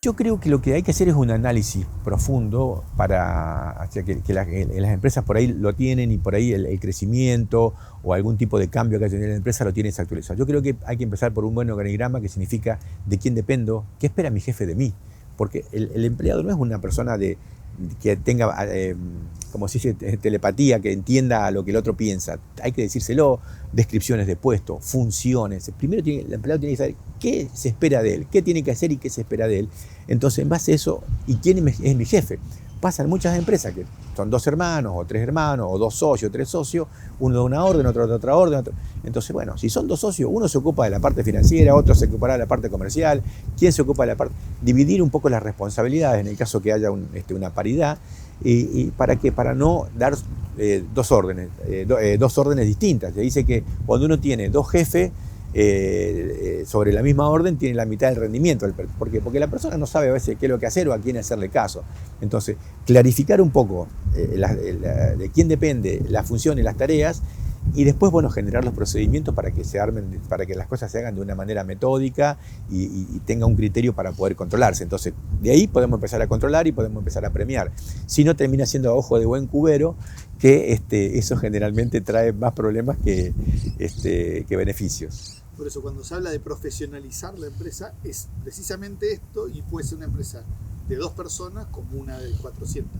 Yo creo que lo que hay que hacer es un análisis profundo para que las empresas por ahí lo tienen y por ahí el crecimiento o algún tipo de cambio que haya tenido la empresa lo tiene desactualizado. Yo creo que hay que empezar por un buen organigrama que significa de quién dependo, qué espera mi jefe de mí, porque el empleado no es una persona que tenga, como se dice, telepatía, que entienda lo que el otro piensa. Hay que decírselo, descripciones de puesto, funciones. Primero el empleado tiene que saber qué se espera de él, qué tiene que hacer y qué se espera de él. Entonces, en base a eso, ¿y quién es mi jefe? Pasan muchas empresas que son 2 hermanos, o 3 hermanos, o 2 socios, 3 socios, uno de una orden, otro de otra orden. Entonces, bueno, si son 2 socios, uno se ocupa de la parte financiera, otro se ocupará de la parte comercial, ¿quién se ocupa de la parte? Dividir un poco las responsabilidades en el caso que haya una paridad, y para no dar 2 órdenes, 2 órdenes distintas. Se dice que cuando uno tiene 2 jefes, sobre la misma orden tiene la mitad del rendimiento. ¿Por qué? Porque la persona no sabe a veces qué es lo que hacer o a quién hacerle caso. Entonces, clarificar un poco de quién depende la función y las tareas Y después, bueno, generar los procedimientos para que se armen, para que las cosas se hagan de una manera metódica y tenga un criterio para poder controlarse. Entonces, de ahí podemos empezar a controlar y podemos empezar a premiar. Si no, termina siendo a ojo de buen cubero, que eso generalmente trae más problemas que beneficios. Por eso, cuando se habla de profesionalizar la empresa, es precisamente esto, y puede ser una empresa de 2 personas como una de 400.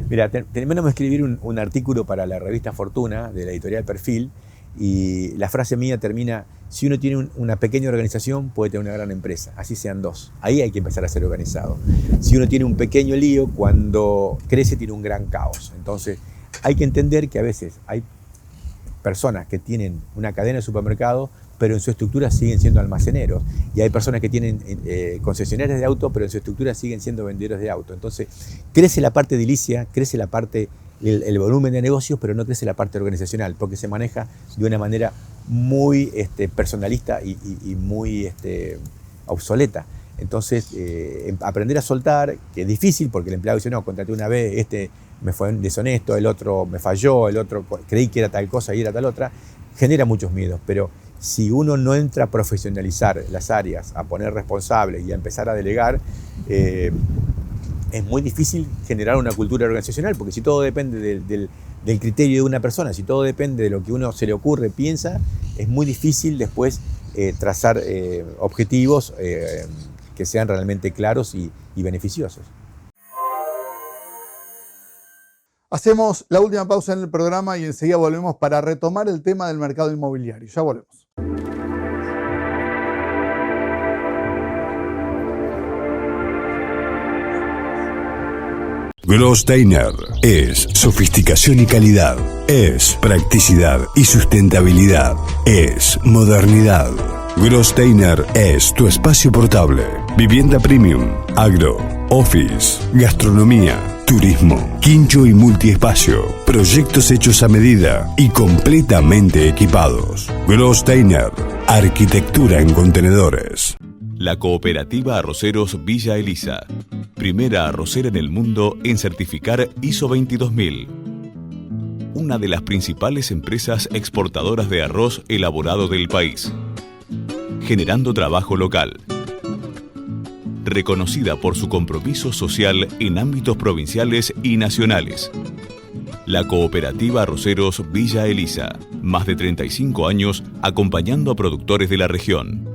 Mira, terminamos de escribir un artículo para la revista Fortuna, de la editorial Perfil, y la frase mía termina: si uno tiene una pequeña organización, puede tener una gran empresa, así sean 2. Ahí hay que empezar a ser organizado. Si uno tiene un pequeño lío, cuando crece tiene un gran caos. Entonces, hay que entender que a veces hay personas que tienen una cadena de supermercados, pero en su estructura siguen siendo almaceneros. Y hay personas que tienen concesionarias de auto, pero en su estructura siguen siendo vendedores de auto. Entonces, crece la parte edilicia, crece la parte, el volumen de negocios, pero no crece la parte organizacional, porque se maneja de una manera muy personalista y muy obsoleta. Entonces, aprender a soltar, que es difícil, porque el empleado dice: no, contraté una vez, me fue deshonesto, el otro me falló, el otro creí que era tal cosa y era tal otra, genera muchos miedos. Pero si uno no entra a profesionalizar las áreas, a poner responsables y a empezar a delegar, es muy difícil generar una cultura organizacional, porque si todo depende del criterio de una persona, si todo depende de lo que uno se le ocurre, piensa, es muy difícil después trazar objetivos que sean realmente claros y beneficiosos. Hacemos la última pausa en el programa y enseguida volvemos para retomar el tema del mercado inmobiliario. Ya volvemos. Großteiner es sofisticación y calidad, es practicidad y sustentabilidad, es modernidad. Großteiner es tu espacio portable, vivienda premium, agro, office, gastronomía, turismo, quincho y multiespacio, proyectos hechos a medida y completamente equipados. Großteiner, arquitectura en contenedores. La Cooperativa Arroceros Villa Elisa, primera arrocera en el mundo en certificar ISO 22000. Una de las principales empresas exportadoras de arroz elaborado del país, generando trabajo local. Reconocida por su compromiso social en ámbitos provinciales y nacionales. La Cooperativa Arroceros Villa Elisa, más de 35 años acompañando a productores de la región.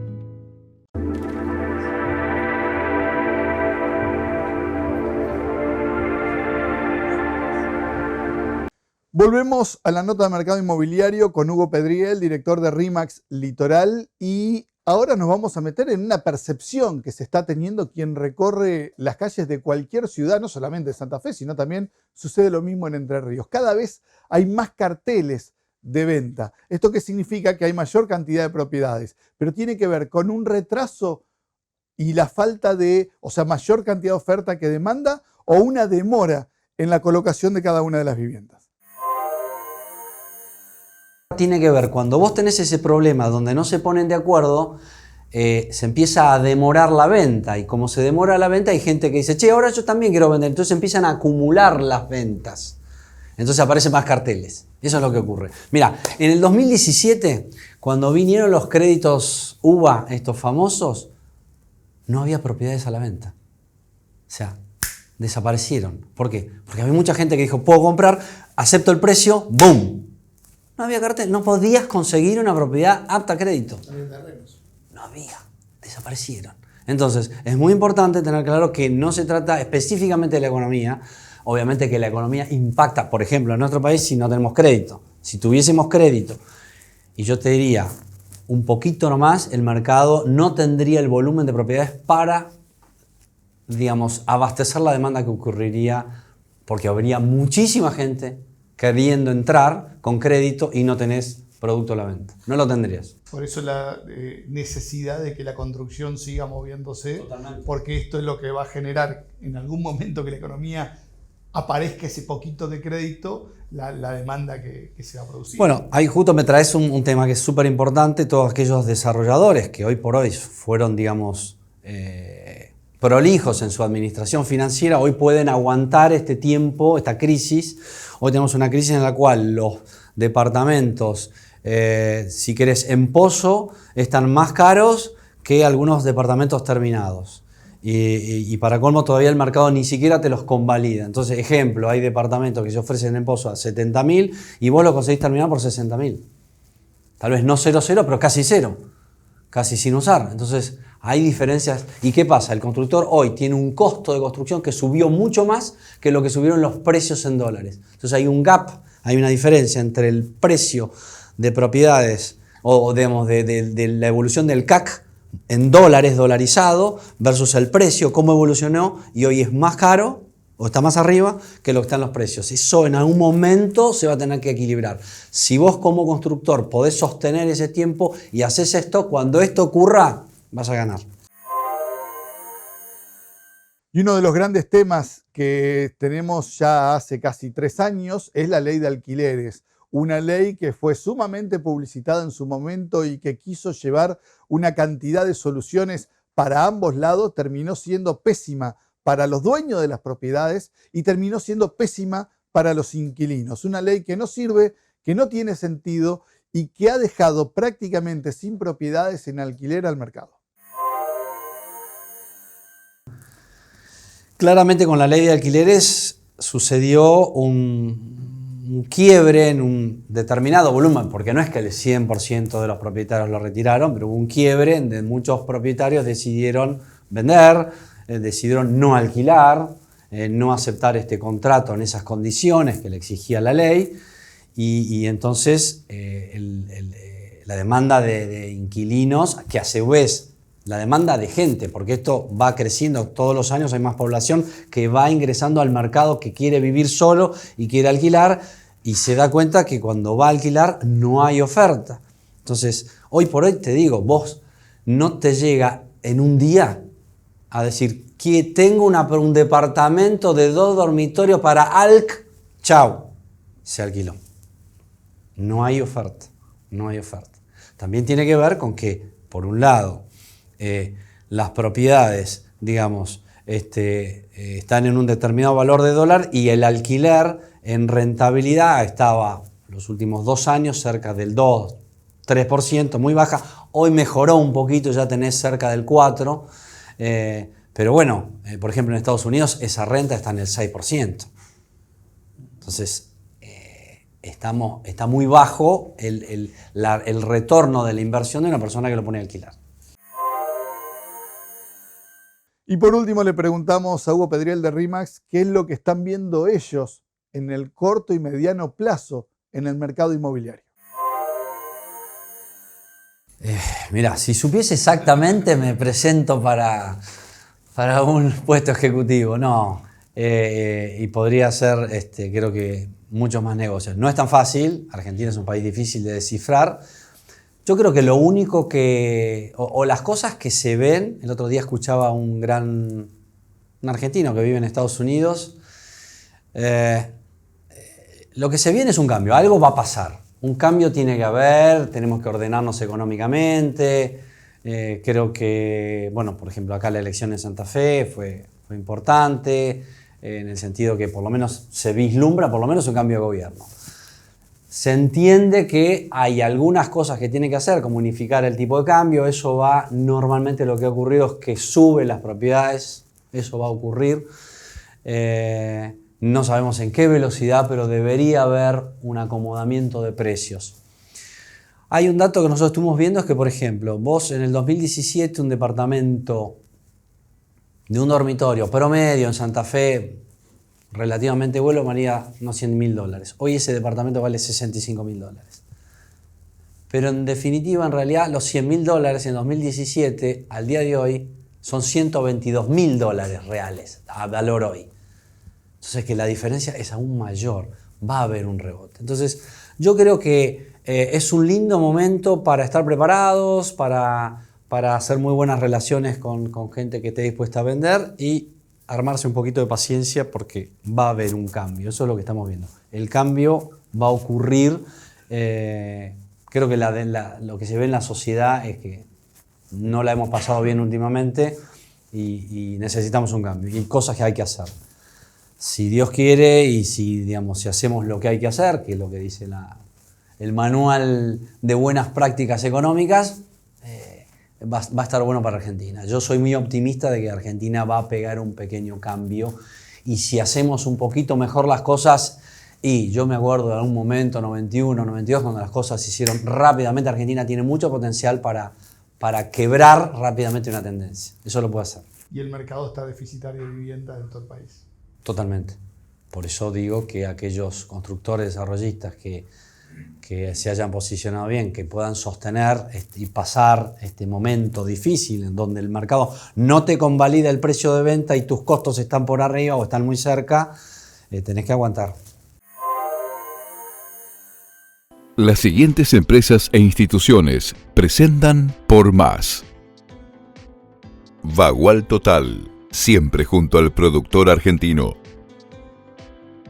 Volvemos a la nota de mercado inmobiliario con Hugo Pedriel, director de RE/MAX Litoral, y ahora nos vamos a meter en una percepción que se está teniendo quien recorre las calles de cualquier ciudad, no solamente de Santa Fe, sino también sucede lo mismo en Entre Ríos. Cada vez hay más carteles de venta. ¿Esto qué significa? Que hay mayor cantidad de propiedades, pero tiene que ver con un retraso y la falta de, mayor cantidad de oferta que demanda, o una demora en la colocación de cada una de las viviendas. Tiene que ver, cuando vos tenés ese problema donde no se ponen de acuerdo, se empieza a demorar la venta, y como se demora la venta hay gente que dice: che, ahora yo también quiero vender, entonces empiezan a acumular las ventas, entonces aparecen más carteles. Eso es lo que ocurre. Mira, en el 2017, cuando vinieron los créditos UVA, estos famosos, no había propiedades a la venta, o sea, desaparecieron. ¿Por qué? Porque había mucha gente que dijo: puedo comprar, acepto el precio, ¡boom! No había cartel, no podías conseguir una propiedad apta a crédito. No había, desaparecieron. Entonces, es muy importante tener claro que no se trata específicamente de la economía. Obviamente que la economía impacta, por ejemplo, en nuestro país si no tenemos crédito. Si tuviésemos crédito, y yo te diría un poquito nomás, el mercado no tendría el volumen de propiedades para, digamos, abastecer la demanda que ocurriría, porque habría muchísima gente queriendo entrar con crédito y no tenés producto a la venta. No lo tendrías. Por eso la necesidad de que la construcción siga moviéndose. Totalmente. Porque esto es lo que va a generar en algún momento que la economía aparezca ese poquito de crédito, la demanda que se va a producir. Bueno, ahí justo me traes un tema que es súper importante. Todos aquellos desarrolladores que hoy por hoy fueron, digamos, prolijos en su administración financiera, hoy pueden aguantar este tiempo, esta crisis. Hoy tenemos una crisis en la cual los departamentos, si querés, en Pozo, están más caros que algunos departamentos terminados. Y para colmo todavía el mercado ni siquiera te los convalida. Entonces, ejemplo, hay departamentos que se ofrecen en Pozo a 70.000 y vos lo conseguís terminar por 60.000. Tal vez no 0, pero casi 0, casi sin usar. Entonces, hay diferencias. ¿Y qué pasa? El constructor hoy tiene un costo de construcción que subió mucho más que lo que subieron los precios en dólares. Entonces, hay un gap, hay una diferencia entre el precio de propiedades o digamos, de la evolución del CAC en dólares, dolarizado, versus el precio, cómo evolucionó y hoy es más caro o está más arriba que lo que están los precios. Eso en algún momento se va a tener que equilibrar. Si vos como constructor podés sostener ese tiempo y haces esto, cuando esto ocurra, vas a ganar. Y uno de los grandes temas que tenemos ya hace casi 3 años es la ley de alquileres. Una ley que fue sumamente publicitada en su momento y que quiso llevar una cantidad de soluciones para ambos lados, terminó siendo pésima para los dueños de las propiedades y terminó siendo pésima para los inquilinos. Una ley que no sirve, que no tiene sentido y que ha dejado prácticamente sin propiedades en alquiler al mercado. Claramente con la ley de alquileres sucedió un quiebre en un determinado volumen, porque no es que el 100% de los propietarios lo retiraron, pero hubo un quiebre en donde muchos propietarios decidieron vender, decidieron no alquilar, no aceptar este contrato en esas condiciones que le exigía la ley, y entonces la demanda de inquilinos, que a su vez la demanda de gente, porque esto va creciendo todos los años, hay más población que va ingresando al mercado, que quiere vivir solo y quiere alquilar, y se da cuenta que cuando va a alquilar no hay oferta. Entonces, hoy por hoy te digo, vos no te llega en un día a decir que tengo un departamento de 2 dormitorios para ALC, chau, se alquiló. No hay oferta, no hay oferta. También tiene que ver con que, por un lado, las propiedades, digamos, están en un determinado valor de dólar y el alquiler en rentabilidad estaba los últimos 2 años cerca del 2, 3%, muy baja. Hoy mejoró un poquito, ya tenés cerca del 4%, pero bueno, por ejemplo en Estados Unidos esa renta está en el 6%. Entonces está muy bajo el retorno de la inversión de una persona que lo pone a alquilar. Y por último le preguntamos a Hugo Pedriel de RE/MAX qué es lo que están viendo ellos en el corto y mediano plazo en el mercado inmobiliario. Mira, si supiese exactamente me presento para un puesto ejecutivo, no. Y podría ser, creo que, muchos más negocios. No es tan fácil, Argentina es un país difícil de descifrar. Yo creo que lo único que, o las cosas que se ven, el otro día escuchaba a un argentino que vive en Estados Unidos, lo que se viene es un cambio, algo va a pasar, un cambio tiene que haber, tenemos que ordenarnos económicamente, creo que, bueno, por ejemplo acá la elección en Santa Fe fue importante, en el sentido que por lo menos se vislumbra por lo menos un cambio de gobierno. Se entiende que hay algunas cosas que tiene que hacer, como unificar el tipo de cambio, eso va, normalmente lo que ha ocurrido es que suben las propiedades, eso va a ocurrir. No sabemos en qué velocidad, pero debería haber un acomodamiento de precios. Hay un dato que nosotros estuvimos viendo, es que, por ejemplo, vos en el 2017 un departamento de un dormitorio promedio en Santa Fe, relativamente bueno, valía unos $100.000. Hoy ese departamento vale $65.000. Pero en definitiva, en realidad, los $100.000 en 2017, al día de hoy, son $122.000 reales a valor hoy. Entonces, que la diferencia es aún mayor. Va a haber un rebote. Entonces, yo creo que es un lindo momento para estar preparados, para hacer muy buenas relaciones con gente que esté dispuesta a vender y armarse un poquito de paciencia porque va a haber un cambio. Eso es lo que estamos viendo. El cambio va a ocurrir. Creo que lo que se ve en la sociedad es que no la hemos pasado bien últimamente y necesitamos un cambio. Y cosas que hay que hacer. Si Dios quiere y si hacemos lo que hay que hacer, que es lo que dice el manual de buenas prácticas económicas, va a estar bueno para Argentina. Yo soy muy optimista de que Argentina va a pegar un pequeño cambio, y si hacemos un poquito mejor las cosas, y yo me acuerdo de algún momento, 91, 92, cuando las cosas se hicieron rápidamente, Argentina tiene mucho potencial para quebrar rápidamente una tendencia. Eso lo puede hacer. Y el mercado está deficitario de vivienda en todo el país. Totalmente. Por eso digo que aquellos constructores, desarrollistas que se hayan posicionado bien, que puedan sostener y pasar este momento difícil en donde el mercado no te convalida el precio de venta y tus costos están por arriba o están muy cerca, tenés que aguantar. Las siguientes empresas e instituciones presentan Por Más. Vagual Total, siempre junto al productor argentino.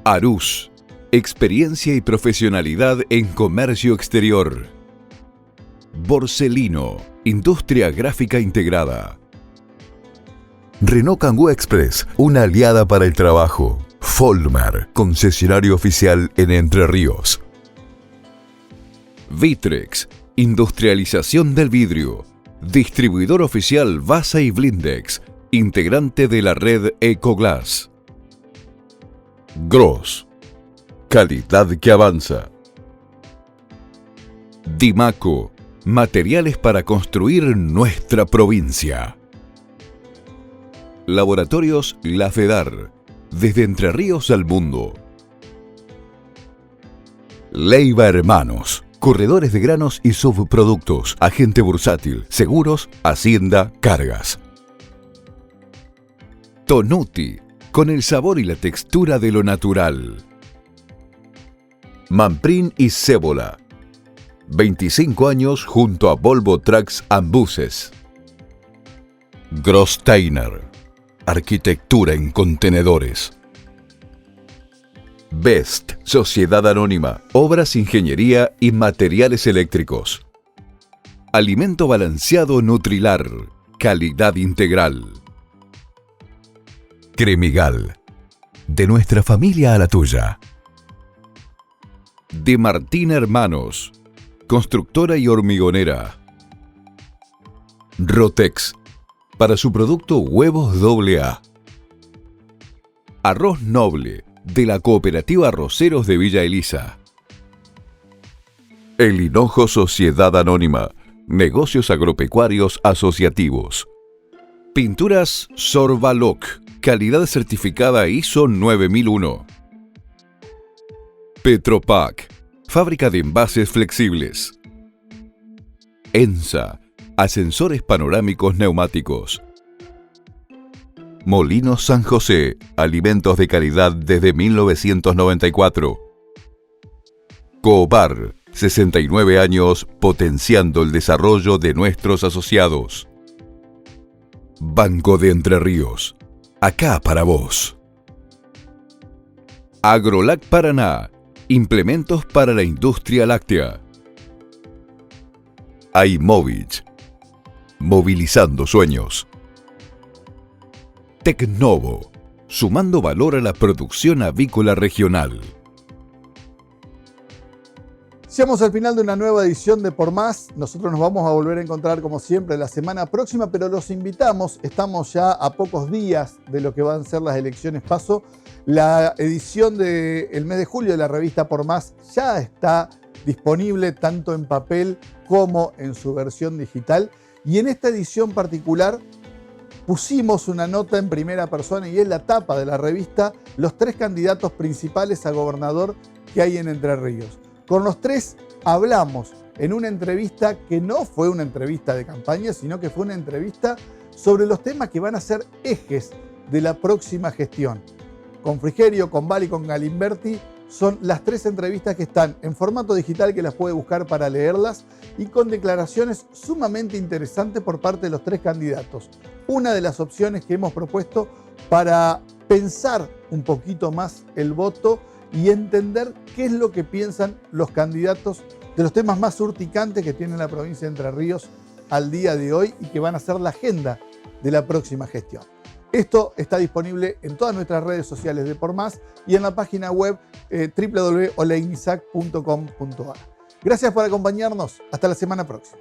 Arús, experiencia y profesionalidad en comercio exterior. Borselino, industria gráfica integrada. Renault Kangoo Express, una aliada para el trabajo. Folmar, concesionario oficial en Entre Ríos. Vitrex, industrialización del vidrio. Distribuidor oficial Vasa y Blindex, integrante de la red Ecoglass. Gross, calidad que avanza. Dimaco, materiales para construir nuestra provincia. Laboratorios La Fedar, desde Entre Ríos al mundo. Leiva Hermanos, corredores de granos y subproductos, agente bursátil, seguros, hacienda, cargas. Tonuti, con el sabor y la textura de lo natural. Manprin y Cébola, 25 años junto a Volvo Trucks and Buses. Grossteiner, arquitectura en contenedores. Best, Sociedad Anónima, obras, ingeniería y materiales eléctricos. Alimento balanceado Nutrilar, calidad integral. Cremigal, de nuestra familia a la tuya. De Martín Hermanos, constructora y hormigonera. Rotex, para su producto huevos AA. Arroz Noble, de la Cooperativa Arroceros de Villa Elisa. El Hinojo Sociedad Anónima, negocios agropecuarios asociativos. Pinturas Sorbaloc, calidad certificada ISO 9001. Petropac, fábrica de envases flexibles. ENSA, ascensores panorámicos neumáticos. Molinos San José, alimentos de calidad desde 1994. Coopar, 69 años potenciando el desarrollo de nuestros asociados. Banco de Entre Ríos, acá para vos. Agrolac Paraná, implementos para la industria láctea. iMovich, movilizando sueños. Tecnovo, sumando valor a la producción avícola regional. Llegamos al final de una nueva edición de Por Más. Nosotros nos vamos a volver a encontrar como siempre la semana próxima, pero los invitamos, estamos ya a pocos días de lo que van a ser las elecciones PASO. La edición del mes de julio de la revista Por Más ya está disponible tanto en papel como en su versión digital. Y en esta edición particular pusimos una nota en primera persona y en la tapa de la revista los 3 candidatos principales a gobernador que hay en Entre Ríos. Con los 3 hablamos en una entrevista que no fue una entrevista de campaña, sino que fue una entrevista sobre los temas que van a ser ejes de la próxima gestión. Con Frigerio, con Val y con Galimberti son las 3 entrevistas que están en formato digital, que las puede buscar para leerlas, y con declaraciones sumamente interesantes por parte de los 3 candidatos. Una de las opciones que hemos propuesto para pensar un poquito más el voto y entender qué es lo que piensan los candidatos de los temas más urticantes que tiene la provincia de Entre Ríos al día de hoy y que van a ser la agenda de la próxima gestión. Esto está disponible en todas nuestras redes sociales de Por Más y en la página web www.oleinisac.com.ar. Gracias por acompañarnos. Hasta la semana próxima.